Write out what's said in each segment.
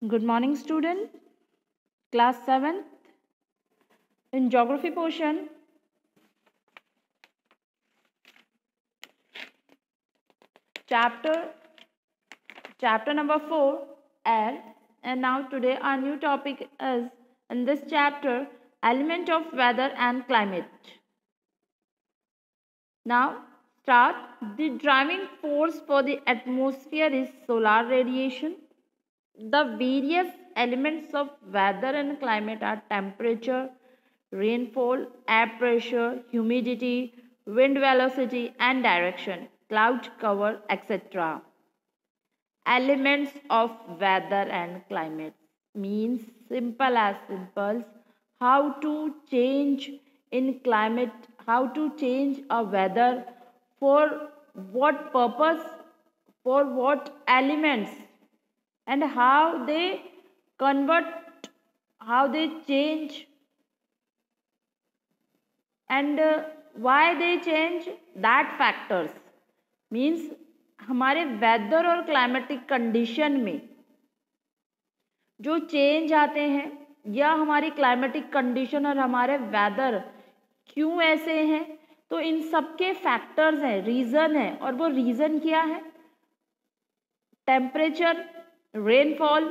Good morning, student. Class 7th. In geography portion, chapter number 4, air. And now today our new topic is, in this chapter, element of weather and climate. Now start. The driving force for the atmosphere is solar radiation. The various elements of weather and climate are temperature, rainfall, air pressure, humidity, wind velocity and direction, cloud cover, etc. Elements of weather and climate means simple as simple. How to change in climate, how to change a weather, for what purpose, for what elements, and how they convert, how they change, and why they change, that factors means हमारे weather और climatic condition में जो change आते हैं, या हमारी climatic condition और हमारे वेदर क्यों ऐसे हैं, तो इन सबके फैक्टर्स हैं, रीज़न है। और वो रीज़न क्या है? Temperature, rainfall,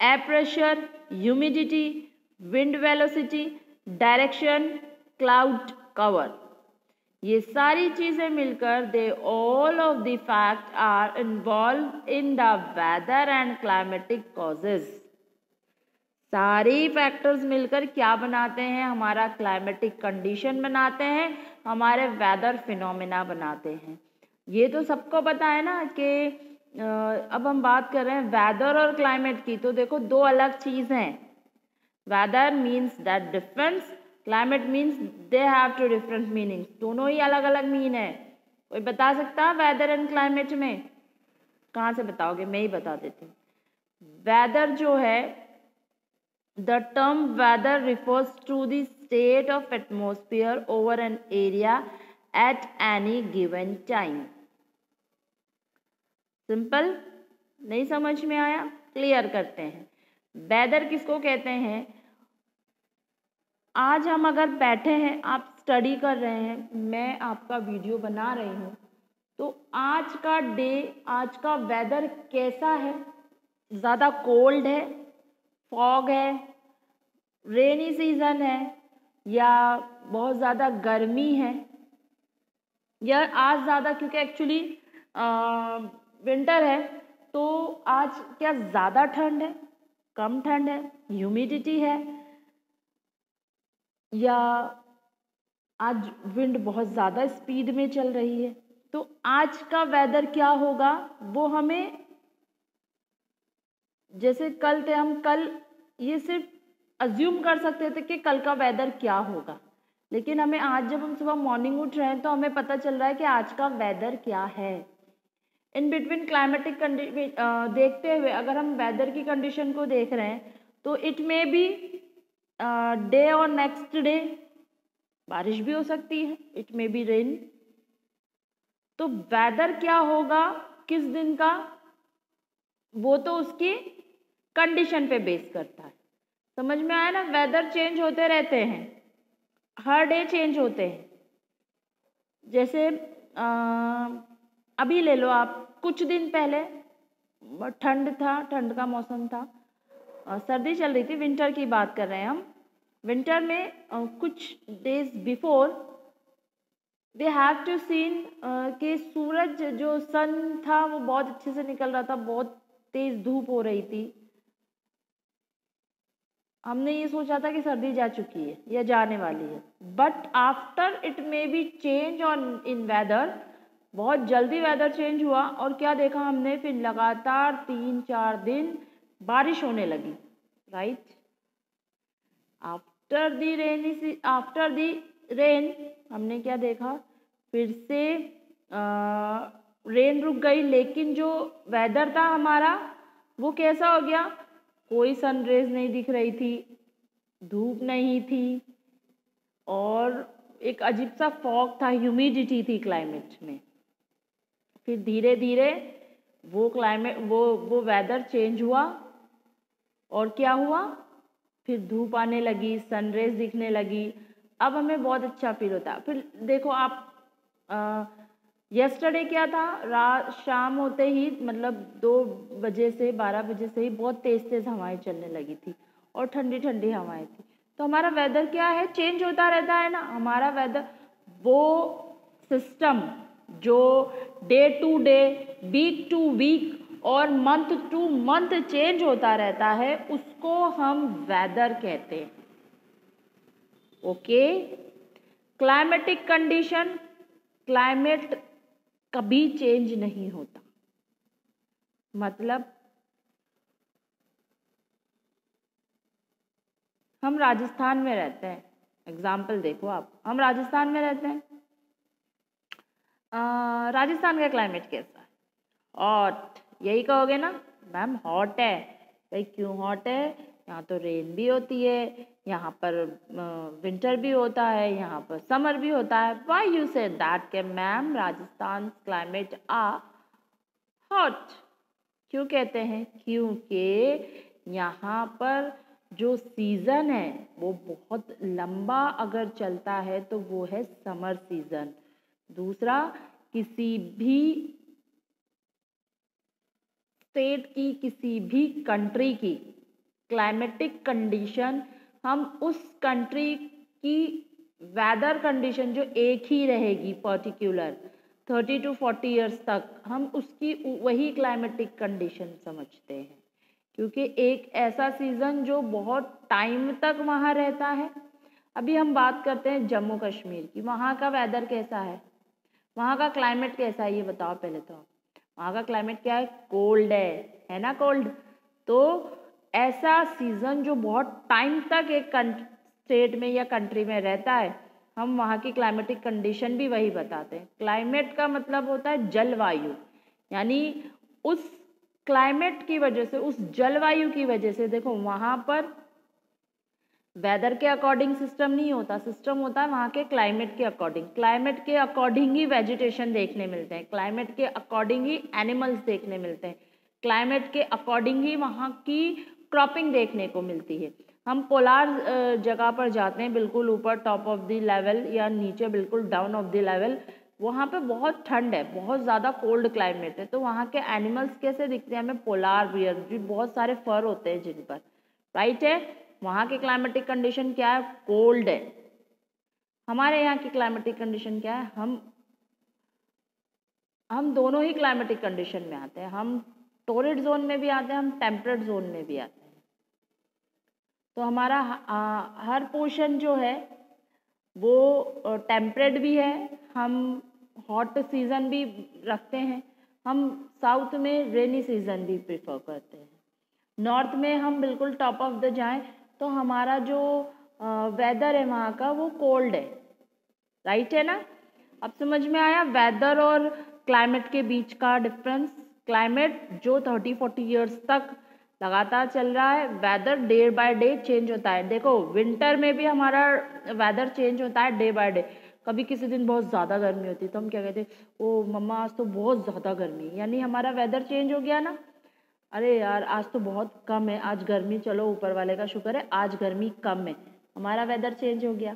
air pressure, humidity, wind velocity, direction, cloud cover, ये सारी चीज़ें मिलकर they all of the fact are involve in the weather and climatic causes. सारी फैक्टर्स मिलकर क्या बनाते हैं? हमारा क्लाइमेटिक कंडीशन बनाते हैं, हमारे वेदर फिनोमेना बनाते हैं। ये तो सबको पता है ना कि अब हम बात कर रहे हैं वेदर और क्लाइमेट की, तो देखो दो अलग चीज़ हैं। Weather means that difference, climate means they have two different meanings. दोनों ही अलग अलग मीन है। कोई बता सकता है वेदर एंड क्लाइमेट में? कहाँ से बताओगे? मैं ही बता देती हूँ। वेदर जो है, the term weather refers to the state of atmosphere over an area at any given time. Simple? नहीं समझ में आया? क्लियर करते हैं। वेदर किसको कहते हैं? आज हम अगर बैठे हैं, आप स्टडी कर रहे हैं, मैं आपका वीडियो बना रही हूँ, तो आज का डे, आज का वेदर कैसा है? ज़्यादा कोल्ड है, फॉग है, रेनी सीज़न है, या बहुत ज़्यादा गर्मी है, या आज ज़्यादा, क्योंकि एक्चुअली विंटर है, तो आज क्या ज़्यादा ठंड है, कम ठंड है, ह्यूमिडिटी है, या आज विंड बहुत ज़्यादा स्पीड में चल रही है। तो आज का वेदर क्या होगा वो हमें, जैसे कल थे, हम कल ये सिर्फ अज्यूम कर सकते थे कि कल का वेदर क्या होगा, लेकिन हमें आज जब हम सुबह मॉर्निंग उठ रहे हैं तो हमें पता चल रहा है कि आज का वेदर क्या है। इन बिटवीन क्लाइमेटिक देखते हुए अगर हम वेदर की कंडीशन को देख रहे हैं, तो इट मे बी डे और नेक्स्ट डे बारिश भी हो सकती है, इट मे बी रेन। तो वेदर क्या होगा किस दिन का, वो तो उसकी कंडीशन पे बेस करता है। समझ में आया ना? वेदर चेंज होते रहते हैं, हर डे चेंज होते हैं। जैसे अभी ले लो आप, कुछ दिन पहले ठंड था, ठंड का मौसम था, सर्दी चल रही थी, विंटर की बात कर रहे हैं हम। विंटर में कुछ days before they have to seen कि सूरज, जो सन था, वो बहुत अच्छे से निकल रहा था, बहुत तेज धूप हो रही थी। हमने ये सोचा था कि सर्दी जा चुकी है या जाने वाली है, but after it may be change on in weather, बहुत जल्दी वेदर चेंज हुआ, और क्या देखा हमने? फिर लगातार 3-4 दिन बारिश होने लगी, राइट? आफ्टर दी रेन हमने क्या देखा? फिर से रेन रुक गई, लेकिन जो वेदर था हमारा वो कैसा हो गया? कोई सनरेज नहीं दिख रही थी, धूप नहीं थी, और एक अजीब सा फॉग था, ह्यूमिडिटी थी क्लाइमेट में। फिर धीरे धीरे वो वेदर चेंज हुआ, और क्या हुआ, फिर धूप आने लगी, सनरेज दिखने लगी, अब हमें बहुत अच्छा फील होता है। फिर देखो आप यस्टरडे क्या था, रात शाम होते ही मतलब 2 बजे से 12 बजे से ही बहुत तेज़ तेज़ हवाएं चलने लगी थी और ठंडी ठंडी हवाएं थी। तो हमारा वेदर क्या है, चेंज होता रहता है ना। हमारा वेदर वो सिस्टम जो day to day, week to week और मंथ टू मंथ चेंज होता रहता है, उसको हम वेदर कहते हैं। ओके, क्लाइमेटिक कंडीशन, क्लाइमेट कभी चेंज नहीं होता। मतलब हम राजस्थान में रहते हैं, एग्जाम्पल देखो आप, हम राजस्थान में रहते हैं, राजस्थान का क्लाइमेट कैसा है, हॉट, यही कहोगे ना मैम, हॉट है। भाई क्यों हॉट है, यहाँ तो रेन भी होती है, यहाँ पर विंटर भी होता है, यहाँ पर समर भी होता है। वाई यू से दैट के मैम राजस्थान क्लाइमेट आ हॉट, क्यों कहते हैं, क्योंकि यहाँ पर जो सीज़न है वो बहुत लंबा अगर चलता है तो वो है समर सीज़न। दूसरा, किसी भी स्टेट की, किसी भी कंट्री की क्लाइमेटिक कंडीशन, हम उस कंट्री की वेदर कंडीशन जो एक ही रहेगी पर्टिकुलर 30 to 40 ईयर्स तक, हम उसकी वही क्लाइमेटिक कंडीशन समझते हैं। क्योंकि एक ऐसा सीज़न जो बहुत टाइम तक वहाँ रहता है। अभी हम बात करते हैं जम्मू कश्मीर की, वहाँ का वेदर कैसा है, वहाँ का क्लाइमेट कैसा है, ये बताओ पहले तो। वहाँ का क्लाइमेट क्या है, कोल्ड है ना, कोल्ड। तो ऐसा सीज़न जो बहुत टाइम तक एक स्टेट में या कंट्री में रहता है, हम वहाँ की क्लाइमेटिक कंडीशन भी वही बताते हैं। क्लाइमेट का मतलब होता है जलवायु, यानी उस क्लाइमेट की वजह से, उस जलवायु की वजह से, देखो वहाँ पर वेदर के अकॉर्डिंग सिस्टम नहीं होता, सिस्टम होता है वहाँ के क्लाइमेट के अकॉर्डिंग। क्लाइमेट के अकॉर्डिंग ही वेजिटेशन देखने मिलते हैं, क्लाइमेट के अकॉर्डिंग ही एनिमल्स देखने मिलते हैं, क्लाइमेट के अकॉर्डिंग ही वहाँ की क्रॉपिंग देखने को मिलती है। हम पोलार जगह पर जाते हैं, बिल्कुल ऊपर टॉप ऑफ द लेवल या नीचे बिल्कुल डाउन ऑफ द लेवल, वहाँ पे बहुत ठंड है, बहुत ज़्यादा कोल्ड क्लाइमेट है। तो वहाँ के एनिमल्स कैसे दिखते हैं हमें, पोलार बियर, जो बहुत सारे फर होते हैं जिन पर, राइट है। वहाँ की क्लाइमेटिक कंडीशन क्या है, कोल्ड है। हमारे यहाँ की क्लाइमेटिक कंडीशन क्या है, हम दोनों ही क्लाइमेटिक कंडीशन में आते हैं। हम टोरिड जोन में भी आते हैं, हम टेम्परेट जोन में भी आते हैं। तो हमारा हर पोर्शन जो है वो टेम्परेट भी है, हम हॉट सीज़न भी रखते हैं, हम साउथ में रेनी सीज़न भी प्रेफर करते हैं। नॉर्थ में हम बिल्कुल टॉप ऑफ द जाएं तो हमारा जो वेदर है वहाँ का वो कोल्ड है, राइट है ना। अब समझ में आया वेदर और क्लाइमेट के बीच का डिफरेंस। क्लाइमेट जो 30-40 ईयर्स तक लगातार चल रहा है, weather day by day change होता है। देखो विंटर में भी हमारा वेदर चेंज होता है डे बाय डे। कभी किसी दिन बहुत ज़्यादा गर्मी होती है तो हम क्या कहते हैं, ओ मम्मा आज तो बहुत ज़्यादा गर्मी, यानी हमारा वेदर चेंज हो गया ना। अरे यार आज तो बहुत कम है, आज गर्मी, चलो ऊपर वाले का शुक्र है आज गर्मी कम है, हमारा वेदर चेंज हो गया।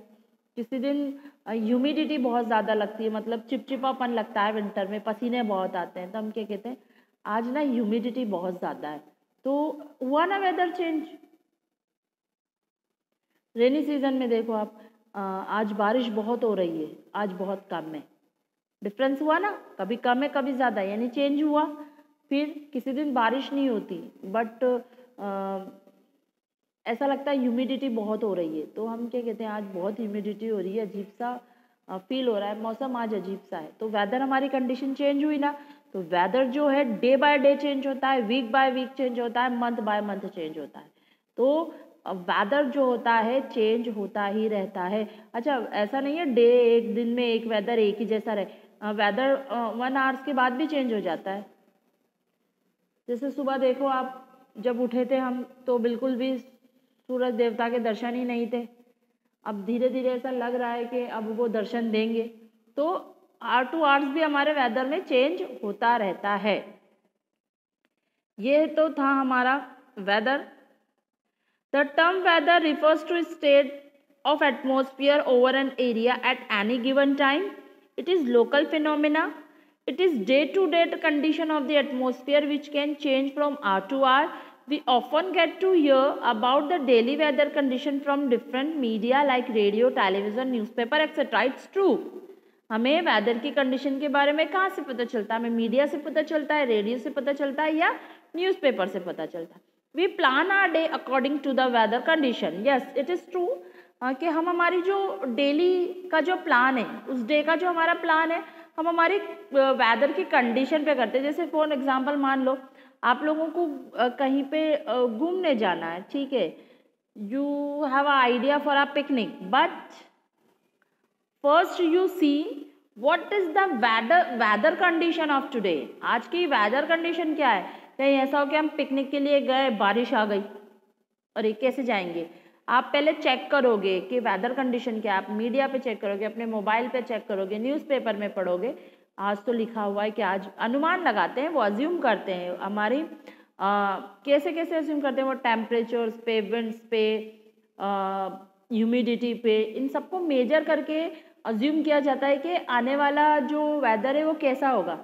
किसी दिन ह्यूमिडिटी बहुत ज़्यादा लगती है, मतलब चिपचिपापन लगता है विंटर में, पसीने बहुत आते हैं, तो हम क्या कहते हैं आज ना ह्यूमिडिटी बहुत ज़्यादा है, तो हुआ ना वेदर चेंज। रेनी सीजन में देखो आप, आज बारिश बहुत हो रही है, आज बहुत कम है, डिफरेंस हुआ ना, कभी कम है कभी ज़्यादा, यानी चेंज हुआ। फिर किसी दिन बारिश नहीं होती बट ऐसा लगता है ह्यूमिडिटी बहुत हो रही है, तो हम क्या कहते हैं आज बहुत ह्यूमिडिटी हो रही है, अजीब सा फील हो रहा है, मौसम आज अजीब सा है। तो वेदर हमारी कंडीशन चेंज हुई ना। तो वेदर जो है डे बाय डे चेंज होता है, वीक बाय वीक चेंज होता है, मंथ बाय मंथ चेंज होता है। तो वेदर जो होता है चेंज होता ही रहता है। अच्छा ऐसा नहीं है डे एक दिन में एक वेदर एक ही जैसा रहे, वेदर 1 आवर्स के बाद भी चेंज हो जाता है। जैसे सुबह देखो आप, जब उठे थे हम तो बिल्कुल भी सूरज देवता के दर्शन ही नहीं थे, अब धीरे धीरे ऐसा लग रहा है कि अब वो दर्शन देंगे। तो आवर टू आवर्स भी हमारे वेदर में चेंज होता रहता है। ये तो था हमारा weather. The term weather refers to a state of atmosphere over an area at any given time. It is local phenomena. It is day-to-day condition of the atmosphere which can change from hour to hour. We often get to hear about the daily weather condition from different media like radio, television, newspaper, etc. It's true. हमें weather की condition के बारे में कहाँ से पता चलता है? हमें मीडिया से पता चलता है, रेडियो से पता चलता है या न्यूज़पेपर से पता चलता है. We plan our day according to the weather condition. Yes, it is true कि हम हमारी जो डेली का जो प्लान है, उस डे का जो हमारा प्लान है, हम हमारी वेदर की कंडीशन पे करते हैं. जैसे फॉर एग्जांपल मान लो आप लोगों को कहीं पे घूमने जाना है, ठीक है, you have a idea for a picnic, but first you see what is the weather condition of today. आज की वेदर कंडीशन क्या है? कहीं ऐसा हो कि हम पिकनिक के लिए गए, बारिश आ गई, और ये कैसे जाएंगे? आप पहले चेक करोगे कि वेदर कंडीशन क्या है. आप मीडिया पे चेक करोगे, अपने मोबाइल पे चेक करोगे, न्यूज़पेपर में पढ़ोगे. आज तो लिखा हुआ है कि आज अनुमान लगाते हैं, वो अज्यूम करते हैं. हमारी कैसे कैसे अज्यूम करते हैं? वो टेम्परेचर्स पे, विंड्स पे, ह्यूमिडिटी पे, इन सबको मेजर करके अज्यूम किया जाता है कि आने वाला जो वेदर है वो कैसा होगा.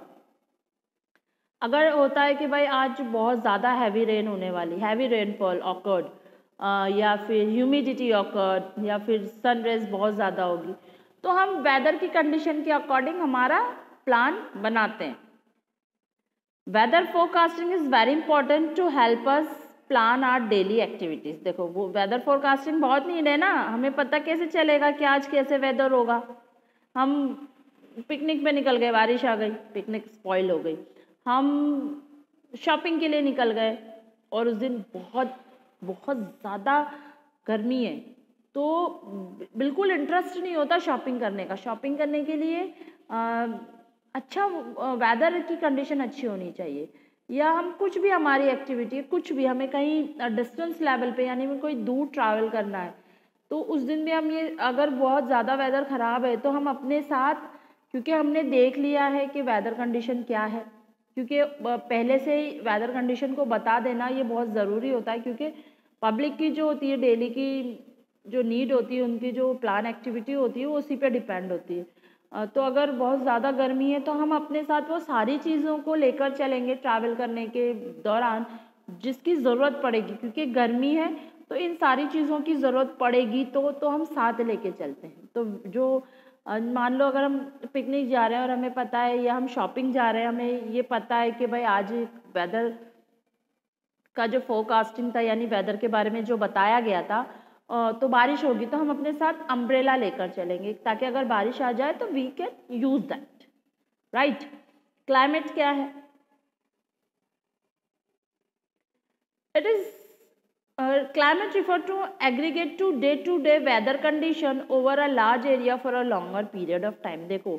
अगर होता है कि भाई आज बहुत ज़्यादा हैवी रेन होने वाली, हैवी रेनफॉल ऑकर्ड, या फिर ह्यूमिडिटी ऑकर्ड, या फिर सन रेज बहुत ज़्यादा होगी, तो हम वेदर की कंडीशन के अकॉर्डिंग हमारा प्लान बनाते हैं. Weather forecasting is very important to help us plan our daily activities. देखो वो वेदर फोरकास्टिंग बहुत नीड है ना. हमें पता कैसे चलेगा कि आज कैसे वेदर होगा? हम पिकनिक पे निकल गए, बारिश आ गई, पिकनिक स्पॉइल हो गई. हम शॉपिंग के लिए निकल गए और उस दिन बहुत बहुत ज़्यादा गर्मी है, तो बिल्कुल इंटरेस्ट नहीं होता शॉपिंग करने का. शॉपिंग करने के लिए अच्छा वेदर की कंडीशन अच्छी होनी चाहिए. या हम कुछ भी हमारी एक्टिविटी, कुछ भी हमें कहीं डिस्टेंस लेवल पे, यानी में कोई दूर ट्रैवल करना है, तो उस दिन भी हम ये, अगर बहुत ज़्यादा वेदर ख़राब है तो हम अपने साथ, क्योंकि हमने देख लिया है कि वेदर कंडीशन क्या है, क्योंकि पहले से ही वेदर कंडीशन को बता देना ये बहुत ज़रूरी होता है. क्योंकि पब्लिक की जो होती है डेली की जो नीड होती है, उनकी जो प्लान एक्टिविटी होती है वो उसी पे डिपेंड होती है. तो अगर बहुत ज़्यादा गर्मी है तो हम अपने साथ वो सारी चीज़ों को लेकर चलेंगे ट्रैवल करने के दौरान जिसकी ज़रूरत पड़ेगी. क्योंकि गर्मी है तो इन सारी चीज़ों की ज़रूरत पड़ेगी, तो हम साथ लेके चलते हैं. तो जो मान लो अगर हम पिकनिक जा रहे हैं और हमें पता है, या हम शॉपिंग जा रहे हैं, हमें ये पता है कि भाई आज वेदर का जो फोरकास्टिंग था, यानी वेदर के बारे में जो बताया गया था, तो बारिश होगी, तो हम अपने साथ अम्ब्रेला लेकर चलेंगे ताकि अगर बारिश आ जाए तो we can use that, right. Climate क्या है? It is climate refer to aggregate to day weather condition over a large area for a longer period of time. देखो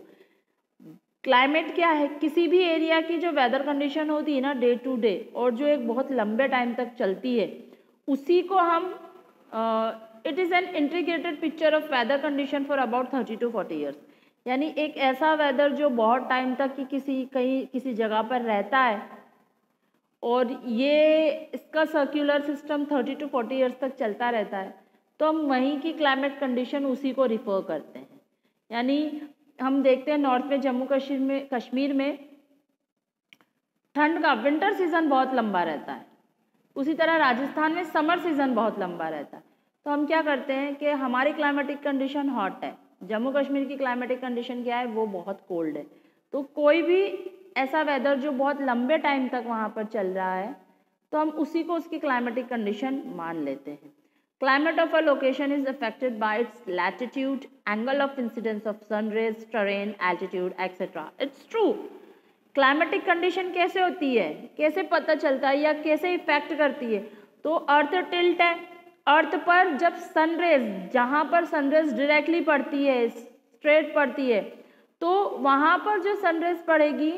क्लाइमेट क्या है? किसी भी एरिया की जो वेदर कंडीशन होती है ना डे टू डे, और जो एक बहुत लंबे टाइम तक चलती है, उसी को हम it is an integrated picture of weather condition for about 30 to 40 years. यानी एक ऐसा वेदर जो बहुत टाइम तक की किसी जगह पर रहता है, और ये इसका सर्कुलर सिस्टम 30 to 40 ईयर्स तक चलता रहता है, तो हम वहीं की क्लाइमेट कंडीशन उसी को रिफ़र करते हैं. यानी हम देखते हैं नॉर्थ में, जम्मू कश्मीर में ठंड का विंटर सीज़न बहुत लंबा रहता है. उसी तरह राजस्थान में समर सीज़न बहुत लंबा रहता है. तो हम क्या करते हैं कि हमारी क्लाइमेटिक कंडीशन हॉट है, जम्मू कश्मीर की क्लाइमेटिक कंडीशन क्या है? वो बहुत कोल्ड है. तो कोई भी ऐसा वेदर जो बहुत लंबे टाइम तक वहाँ पर चल रहा है, तो हम उसी को उसकी क्लाइमेटिक कंडीशन मान लेते हैं. Climate of a location is affected by its latitude, angle of incidence of sun rays, terrain, altitude, etc. It's true. Climatic condition कैसे होती है, कैसे पता चलता है या कैसे इफेक्ट करती है? तो अर्थ टिल्ट है. अर्थ पर जब सनरेज, जहाँ पर सनरेज डायरेक्टली पड़ती है, स्ट्रेट पड़ती है, तो वहाँ पर जो सनरेज पड़ेगी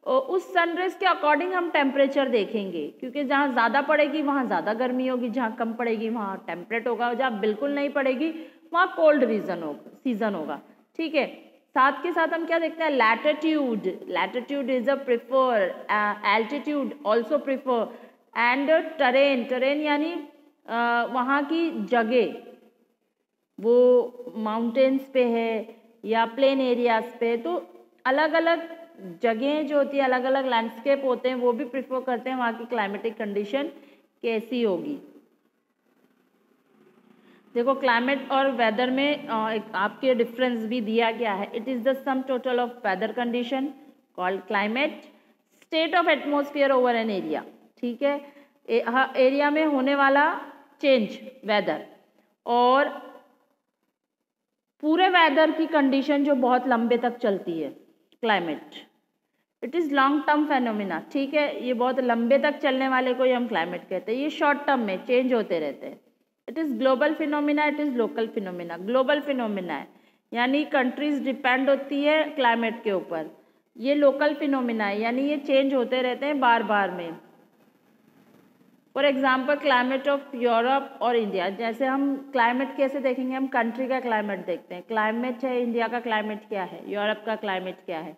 उस सनरेज के अकॉर्डिंग हम टेम्परेचर देखेंगे. क्योंकि जहाँ ज़्यादा पड़ेगी वहाँ ज़्यादा गर्मी होगी, जहाँ कम पड़ेगी वहाँ टेम्परेट होगा, जहाँ बिल्कुल नहीं पड़ेगी वहाँ कोल्ड सीजन होगा. ठीक है. साथ के साथ हम क्या देखते हैं? Latitude. Latitude is a prefer, altitude also prefer, and train. Train यानी वहाँ की जगह वो माउंटेन्स पे है या प्लेन एरियाज पे, तो अलग अलग जगह जो होती है, अलग अलग लैंडस्केप होते हैं, वो भी प्रिफर करते हैं वहाँ की क्लाइमेटिक कंडीशन कैसी होगी। देखो क्लाइमेट और वेदर में एक आपके डिफरेंस भी दिया गया है। It is the sum total of weather condition called climate, state of atmosphere over an area, ठीक है, एरिया में होने वाला चेंज वेदर, और पूरे वेदर की कंडीशन जो बहुत लंबे तक चलती है climate. It is long term phenomena, ठीक है, ये बहुत लंबे तक चलने वाले को ही हम क्लाइमेट कहते हैं। ये शॉर्ट टर्म में चेंज होते रहते हैं। It is global phenomena, it is local phenomena. Global phenomena है यानी कंट्रीज डिपेंड होती है क्लाइमेट के ऊपर। ये लोकल फिनोमिना है यानी ये चेंज होते रहते हैं बार बार में। For example climate of Europe और इंडिया, जैसे हम क्लाइमेट कैसे देखेंगे, हम कंट्री का क्लाइमेट देखते हैं। क्लाइमेट है इंडिया का क्लाइमेट क्या है, यूरोप का क्लाइमेट क्या है।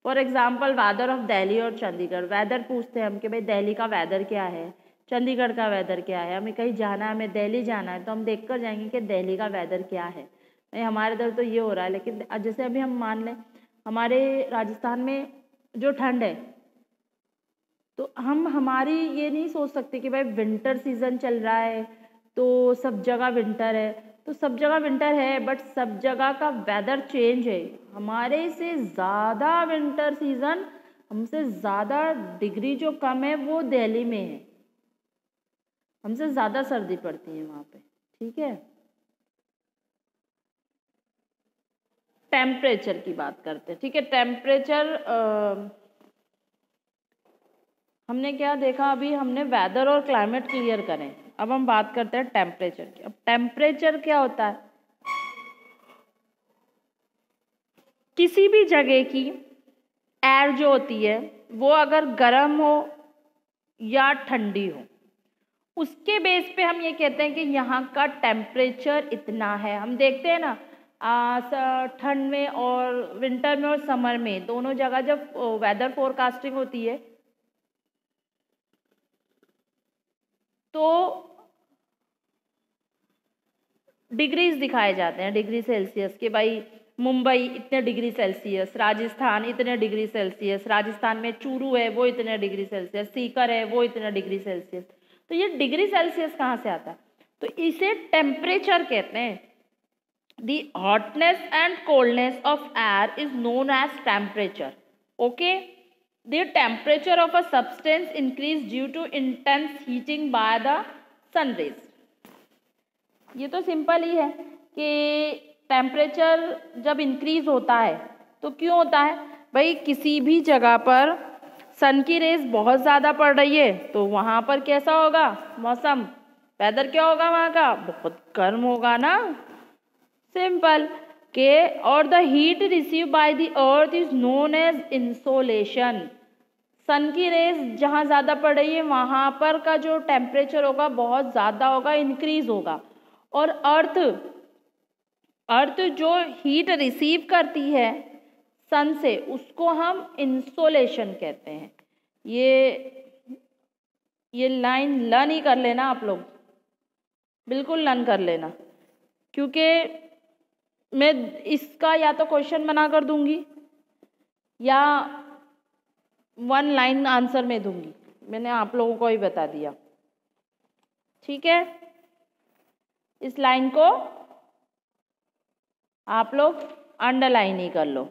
For example weather of Delhi और चंडीगढ़, वेदर पूछते हैं हम कि भाई दिल्ली का वेदर क्या है, चंडीगढ़ का वेदर क्या है। हमें कहीं जाना है, हमें दिल्ली जाना है, तो हम देख कर जाएंगे कि दिल्ली का वेदर क्या है। नहीं हमारे इधर तो ये हो रहा है, लेकिन जैसे अभी हम मान लें हमारे राजस्थान में जो ठंड है, तो हम हमारी ये नहीं सोच सकते कि भाई विंटर सीजन चल रहा है तो सब जगह विंटर है। तो सब जगह विंटर है बट सब जगह का वेदर चेंज है। हमारे से ज़्यादा विंटर सीजन, हमसे ज़्यादा डिग्री जो कम है वो दिल्ली में है, हमसे ज़्यादा सर्दी पड़ती है वहाँ पे, ठीक है। टेम्परेचर की बात करते हैं, ठीक है। टेम्परेचर हमने क्या देखा, अभी हमने वेदर और क्लाइमेट क्लियर करें, अब हम बात करते हैं टेम्परेचर की। अब टेम्परेचर क्या होता है, किसी भी जगह की एयर जो होती है वो अगर गर्म हो या ठंडी हो, उसके बेस पे हम ये कहते हैं कि यहाँ का टेम्परेचर इतना है। हम देखते हैं ना ठंड में और विंटर में और समर में दोनों जगह जब वेदर फोरकास्टिंग होती है तो डिग्रीज दिखाए जाते हैं, डिग्री सेल्सियस के, भाई मुंबई इतने डिग्री सेल्सियस, राजस्थान इतने डिग्री सेल्सियस, राजस्थान में चूरू है वो इतने डिग्री सेल्सियस, सीकर है वो इतने डिग्री सेल्सियस। तो ये डिग्री सेल्सियस कहाँ से आता है, तो इसे टेम्परेचर कहते हैं। The hotness and coldness of air is known as temperature. Okay, the temperature of a substance increase due to intense heating by the sun rays. ये तो सिंपल ही है कि टेम्परेचर जब इंक्रीज होता है तो क्यों होता है, भाई किसी भी जगह पर सन की रेज बहुत ज़्यादा पड़ रही है तो वहाँ पर कैसा होगा मौसम, वेदर क्या होगा वहाँ का, बहुत गर्म होगा ना, सिंपल के। और the heat receive by the earth is known as insolation. Sun की रेज जहाँ ज़्यादा पड़ रही है वहाँ पर का जो टेम्परेचर होगा बहुत ज़्यादा होगा, इंक्रीज होगा। और अर्थ जो हीट रिसीव करती है सन से उसको हम इंसोलेशन कहते हैं। ये लाइन लर्न ही कर लेना आप लोग, बिल्कुल लर्न कर लेना, क्योंकि मैं इसका या तो क्वेश्चन बना कर दूंगी या वन लाइन आंसर में दूंगी, मैंने आप लोगों को ही बता दिया, ठीक है। इस लाइन को आप लोग अंडरलाइन ही कर लो।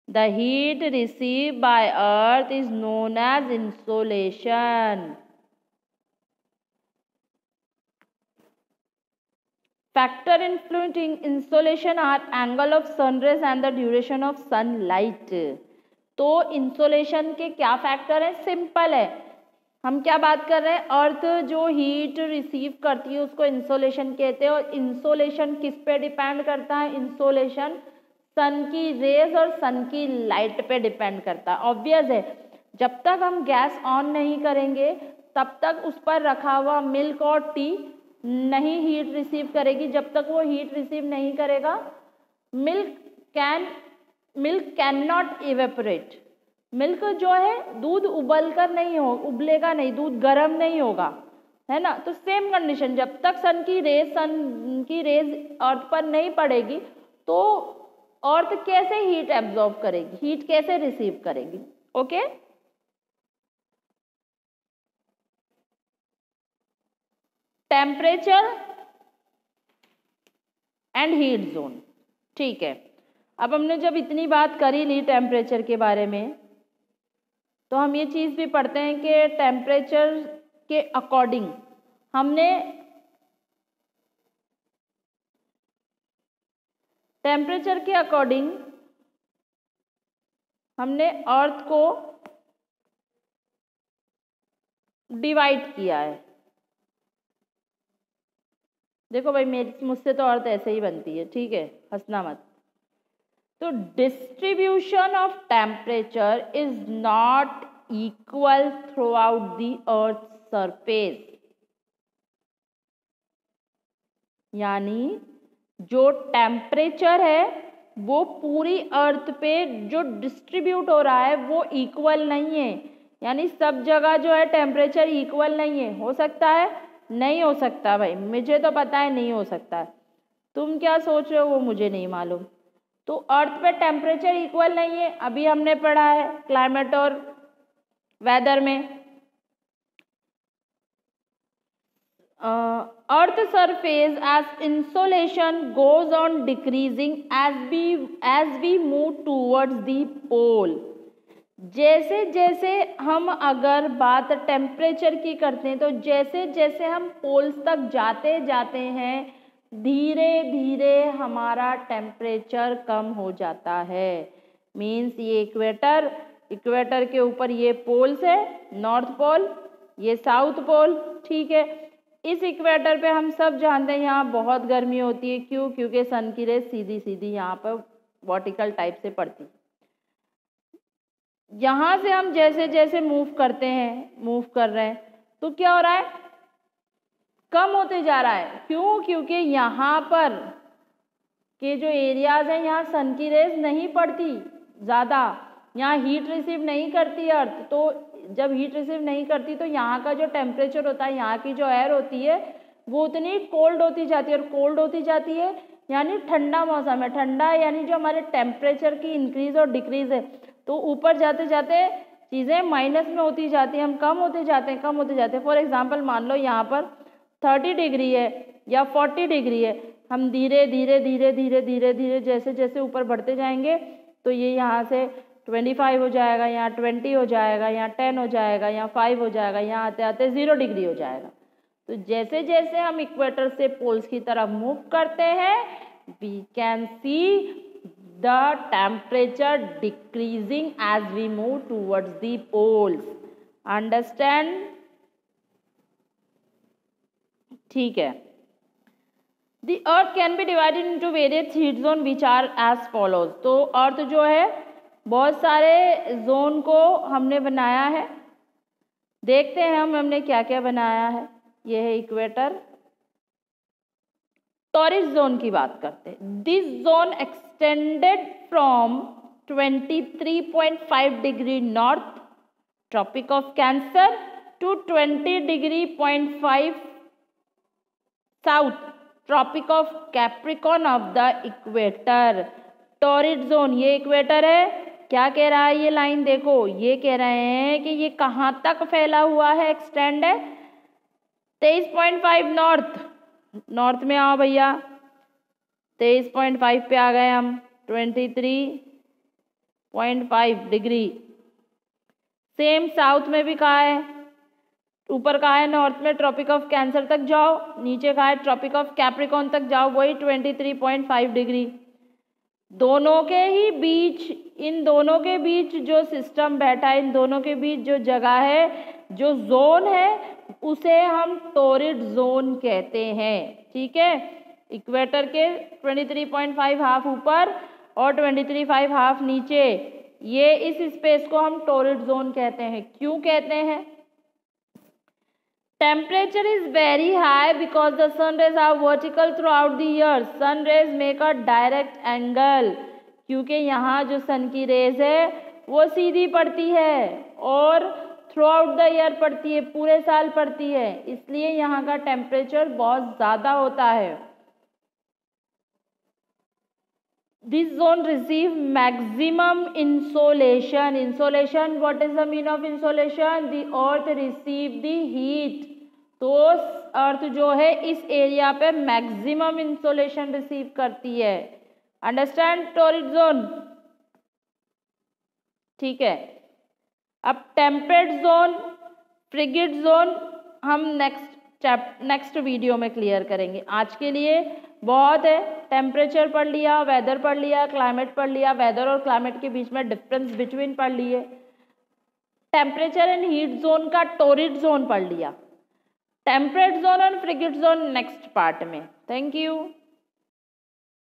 The heat receive by earth is known as insolation. Factor influencing insolation are angle of sun rays and the duration of sunlight. तो इंसोलेशन के क्या फैक्टर है, सिंपल है, हम क्या बात कर रहे हैं, अर्थ जो हीट रिसीव करती है उसको इंसोलेशन कहते हैं। और इंसोलेशन किस पे डिपेंड करता है, इंसोलेशन सन की रेज और सन की लाइट पे डिपेंड करता है। ऑब्वियस है, जब तक हम गैस ऑन नहीं करेंगे तब तक उस पर रखा हुआ मिल्क और टी नहीं हीट रिसीव करेगी। जब तक वो हीट रिसीव नहीं करेगा milk can not evaporate. Milk जो है दूध उबलकर नहीं हो, उबलेगा नहीं, दूध गर्म नहीं होगा, है ना। तो सेम कंडीशन, जब तक सन की रेज अर्थ पर नहीं पड़ेगी तो अर्थ कैसे हीट एब्जॉर्ब करेगी, हीट कैसे रिसीव करेगी। Okay, temperature and heat zone. ठीक है, अब हमने जब इतनी बात करी ली टेम्परेचर के बारे में, तो हम ये चीज़ भी पढ़ते हैं कि टेम्परेचर के अकॉर्डिंग हमने अर्थ को डिवाइड किया है। देखो भाई, मुझसे तो अर्थ ऐसे ही बनती है, ठीक है, हंसना मत। तो distribution of temperature is not equal through out the earth surface, यानी जो टेम्परेचर है वो पूरी अर्थ पे जो डिस्ट्रीब्यूट हो रहा है वो इक्वल नहीं है, यानी सब जगह जो है टेम्परेचर इक्वल नहीं है। हो सकता है? नहीं हो सकता भाई, मुझे तो पता है नहीं हो सकता है, तुम क्या सोच रहे हो वो मुझे नहीं मालूम। तो अर्थ पे टेम्परेचर इक्वल नहीं है, अभी हमने पढ़ा है क्लाइमेट और वेदर में। Earth surface as insolation goes on decreasing as we move towards the pole. जैसे जैसे हम अगर बात टेम्परेचर की करते हैं, तो जैसे जैसे हम पोल्स तक जाते जाते हैं धीरे धीरे हमारा टेम्परेचर कम हो जाता है। मीन्स ये इक्वेटर के ऊपर ये पोल्स है, नॉर्थ पोल, ये साउथ पोल, ठीक है। इस इक्वेटर पे हम सब जानते हैं यहाँ बहुत गर्मी होती है, क्यों? क्योंकि सन की रेज सीधी सीधी यहाँ पर वर्टिकल टाइप से पड़ती। यहाँ से हम जैसे जैसे मूव कर रहे हैं तो क्या हो रहा है? कम होते जा रहा है। क्यों? क्योंकि यहाँ पर के जो एरियाज हैं यहाँ सन की रेज नहीं पड़ती ज़्यादा, यहाँ हीट रिसीव नहीं करती अर्थ। तो जब हीट रिसीव नहीं करती तो यहाँ का जो टेम्परेचर होता है, यहाँ की जो एयर होती है वो उतनी कोल्ड होती जाती है, और कोल्ड होती जाती है यानी ठंडा मौसम है। ठंडा यानी जो हमारे टेम्परेचर की इंक्रीज और डिक्रीज है, तो ऊपर जाते जाते चीज़ें माइनस में होती जाती हैं, हम कम होते जाते हैं। फॉर एग्जांपल मान लो यहाँ पर 30 डिग्री है या 40 डिग्री है, हम धीरे धीरे जैसे जैसे ऊपर बढ़ते जाएंगे तो ये यहाँ से 25 हो जाएगा, यहाँ 20 हो जाएगा, यहाँ 10 हो जाएगा, यहाँ 5 हो जाएगा, यहाँ आते आते 0 डिग्री हो जाएगा। तो जैसे जैसे हम इक्वेटर से पोल्स की तरफ मूव करते हैं, we can see the temperature decreasing as we move towards the poles. Understand? ठीक है। The earth can be divided into various heat zone which are as follows. तो अर्थ जो है बहुत सारे जोन को हमने बनाया है, देखते हैं हमने क्या क्या बनाया है। यह है इक्वेटर। टॉरिड जोन की बात करते हैं। This zone extended from 23.5 degree north tropic of cancer to 20.5 south tropic of capricorn of the equator. Torrid zone ये इक्वेटर है। क्या कह रहा है ये लाइन? देखो ये कह रहे हैं कि ये कहाँ तक फैला हुआ है, एक्सटेंड है 23.5 नॉर्थ में आओ भैया, 23.5 पे आ गए हम, 23.5 डिग्री। सेम साउथ में भी कहा है, ऊपर कहा है नॉर्थ में ट्रॉपिक ऑफ कैंसर तक जाओ, नीचे कहा है ट्रॉपिक ऑफ कैप्रिकॉन तक जाओ, वही 23.5 डिग्री। दोनों के ही बीच, इन दोनों के बीच जो सिस्टम बैठा है, इन दोनों के बीच जो जगह है, जो जोन है, उसे हम टॉरिड जोन कहते हैं। ठीक है, इक्वेटर के 23.5 हाफ ऊपर और 23.5 हाफ नीचे, ये इस स्पेस को हम टॉरिड जोन कहते हैं। क्यों कहते हैं? Temperature is very high because the sun rays are vertical throughout the year. Sun rays make a direct angle, क्योंकि यहाँ जो सन की रेज है वो सीधी पड़ती है और थ्रू आउट द ईयर पड़ती है, पूरे साल पड़ती है, इसलिए यहाँ का टेम्परेचर बहुत ज़्यादा होता है। This zone receive maximum insolation. Insolation, what is the meaning of insolation? The earth receive the heat. तो अर्थ जो है इस एरिया पे मैक्सिमम इंसोलेशन रिसीव करती है। Understand torrid zone? ठीक है। अब टेम्परेट जोन, फ्रिगिड जोन हम नेक्स्ट वीडियो में क्लियर करेंगे। आज के लिए बहुत है। टेम्परेचर पढ़ लिया, वेदर पढ़ लिया, क्लाइमेट पढ़ लिया, वेदर और क्लाइमेट के बीच में डिफरेंस बिटवीन पढ़ लिए, टेम्परेचर एंड हीट जोन का टॉरिड जोन पढ़ लिया, टेम्परेट जोन और फ्रिगिड जोन नेक्स्ट पार्ट में। Thank you.